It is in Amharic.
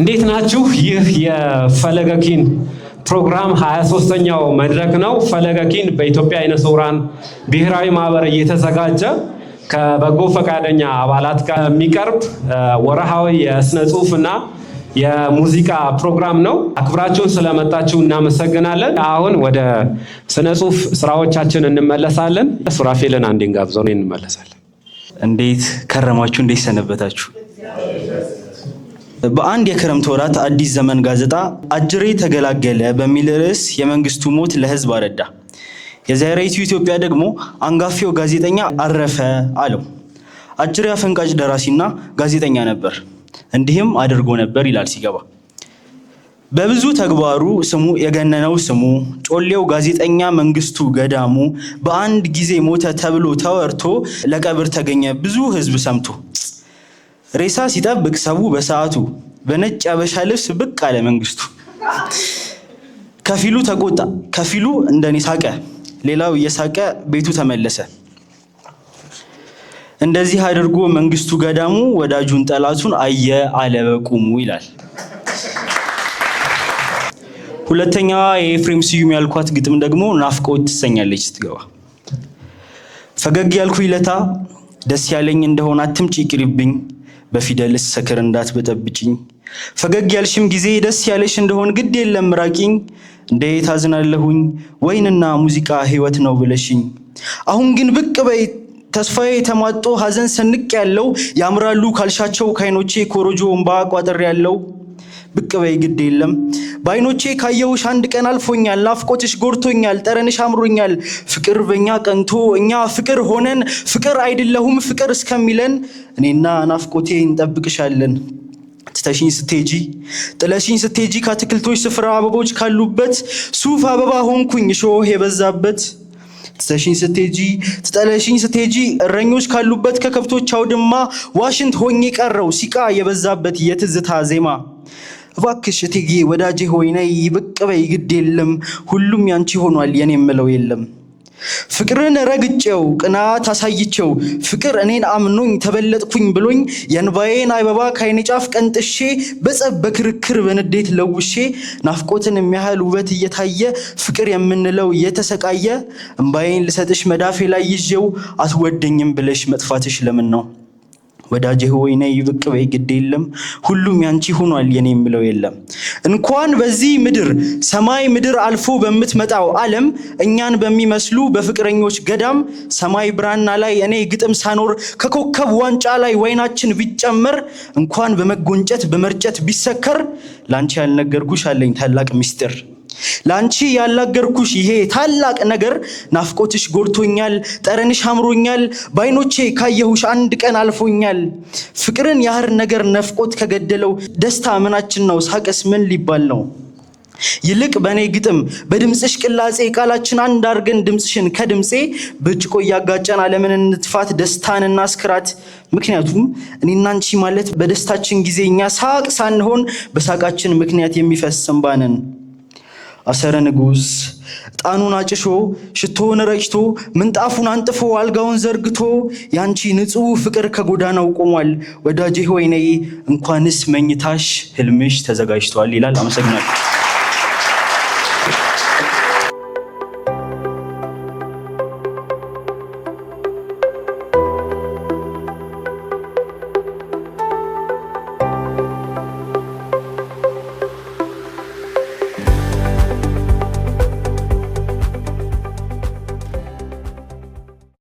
እንዴት ናችሁ? ይህ የፈለገ ኪን ፕሮግራም 23ኛው መድረክ ነው። ፈለገ ኪን በኢትዮጵያ አይነ ስውራን ብሔራዊ ማህበር እየተዘጋጀ ከበጎ ፈቃደኛ አባላት ጋር የሚቀርብ ወርሃዊ የስነ ጽሁፍና የሙዚቃ ፕሮግራም ነው። አክብራችሁን ስለመጣችሁ እናመሰግናለን። አሁን ወደ ስነ ጽሁፍ ስራዎቻችን እንመለሳለን። ሱራፌልን አንዴን ጋብዘው ነው እንመለሳለን። እንዴት ከረማችሁ? እንዴት ሰነበታችሁ? በአንድ የክረምት ወራት አዲስ ዘመን ጋዜጣ አጅሬ ተገላገለ በሚል ርዕስ የመንግስቱ ሞት ለህዝብ አረዳ። የዛሬቱ ኢትዮጵያ ደግሞ አንጋፋው ጋዜጠኛ አረፈ አለው። አጅሬ አፈንቃጭ ደራሲና ጋዜጠኛ ነበር። እንዲህም አድርጎ ነበር ይላል ሲገባ። በብዙ ተግባሩ ስሙ የገነነው ስሙ ጮሌው ጋዜጠኛ መንግስቱ ገዳሙ በአንድ ጊዜ ሞተ ተብሎ ተወርቶ ለቀብር ተገኘ ብዙ ህዝብ ሰምቶ። ሬሳ ሲጠብቅ ሰው በሰዓቱ በነጭ ያበሻ ልብስ ብቅ አለ መንግስቱ። ከፊሉ ተቆጣ፣ ከፊሉ እንደኔ ሳቀ፣ ሌላው እየሳቀ ቤቱ ተመለሰ። እንደዚህ አድርጎ መንግስቱ ገዳሙ ወዳጁን ጠላቱን አየ አለ በቁሙ ይላል። ሁለተኛዋ የኤፍሬም ስዩም ያልኳት ግጥም ደግሞ ናፍቆት ትሰኛለች ስትገባ። ፈገግ ያልኩኝ ለታ ደስ ያለኝ እንደሆነ አትምጪ ይቅርብኝ በፊደልስ ሰከር እንዳትበጠብጭኝ። ፈገግ ያልሽም ጊዜ ደስ ያለሽ እንደሆን ግድ የለም ራቂኝ። እንዴት አዝናለሁኝ ወይንና ሙዚቃ ህይወት ነው ብለሽኝ። አሁን ግን ብቅ በይ ተስፋዬ ተማጦ ሀዘን ሰንቅ ያለው ያምራሉ ካልሻቸው ካይኖቼ ኮሮጆ እንባ ቋጥር ያለው። ብቅ በይ ግድ የለም ባይኖቼ ካየሁሽ አንድ ቀን አልፎኛል። ናፍቆትሽ ጎርቶኛል ጠረንሽ አምሮኛል። ፍቅር በእኛ ቀንቶ እኛ ፍቅር ሆነን ፍቅር አይደለሁም ፍቅር እስከሚለን እኔና ናፍቆቴ እንጠብቅሻለን። ትተሽኝ ስትሄጂ ጥለሽኝ ስትሄጂ ከአትክልቶች ስፍራ አበቦች ካሉበት ሱፍ አበባ ሆንኩኝ ሾህ የበዛበት። ትተሽኝ ስትሄጂ ትጠለሽኝ ስትሄጂ እረኞች ካሉበት ከከብቶች አውድማ ዋሽንት ሆኜ ቀረው ሲቃ የበዛበት የትዝታ ዜማ። እባክሽ እቴጌ ወዳጄ ሆይ ነይ ብቅ በይ ግድ የለም ሁሉም ያንቺ ሆኗል የኔ የምለው የለም። ፍቅርን ረግጬው ቅናት አሳይቼው ፍቅር እኔን አምኖኝ ተበለጥኩኝ ብሎኝ የእንባዬን አበባ ካይኔ ጫፍ ቀንጥሼ በጸብ በክርክር በንዴት ለውሼ ናፍቆትን የሚያህል ውበት እየታየ ፍቅር የምንለው እየተሰቃየ እንባዬን ልሰጥሽ መዳፌ ላይ ይዤው አትወደኝም ብለሽ መጥፋትሽ ለምን ነው? ወዳጄ ሆይ ነይ ብቅ በይ ግድ የለም ሁሉም ያንቺ ሆኗል የኔ የምለው የለም። እንኳን በዚህ ምድር ሰማይ ምድር አልፎ በምትመጣው ዓለም እኛን በሚመስሉ በፍቅረኞች ገዳም ሰማይ ብራና ላይ እኔ ግጥም ሳኖር ከኮከብ ዋንጫ ላይ ወይናችን ቢጨመር እንኳን በመጎንጨት በመርጨት ቢሰከር ላንቺ ያልነገርኩሽ አለኝ ታላቅ ሚስጥር። ላንቺ ያላገርኩሽ ይሄ ታላቅ ነገር ናፍቆትሽ ጎርቶኛል ጠረንሽ አምሮኛል ባይኖቼ ካየሁሽ አንድ ቀን አልፎኛል። ፍቅርን ያህር ነገር ነፍቆት ከገደለው ደስታ ምናችን ነው ሳቀስ ምን ሊባል ነው? ይልቅ በኔ ግጥም በድምጽሽ ቅላጼ ቃላችን አንድ አርገን ድምጽሽን ከድምጼ ብጭቆ ያጋጨን ዓለምን እንትፋት ደስታን እናስክራት። ምክንያቱም እኔና አንቺ ማለት በደስታችን ጊዜ እኛ ሳቅ ሳንሆን በሳቃችን ምክንያት የሚፈስ እንባ ነን። አሰረ ንጉስ ጣኑን አጭሾ ሽቶን ረጭቶ ምንጣፉን አንጥፎ አልጋውን ዘርግቶ ያንቺ ንጹህ ፍቅር ከጎዳናው ቆሟል። ወዳጄ ሆይ ነይ እንኳንስ መኝታሽ ህልምሽ ተዘጋጅቷል ይላል። አመሰግናለሁ።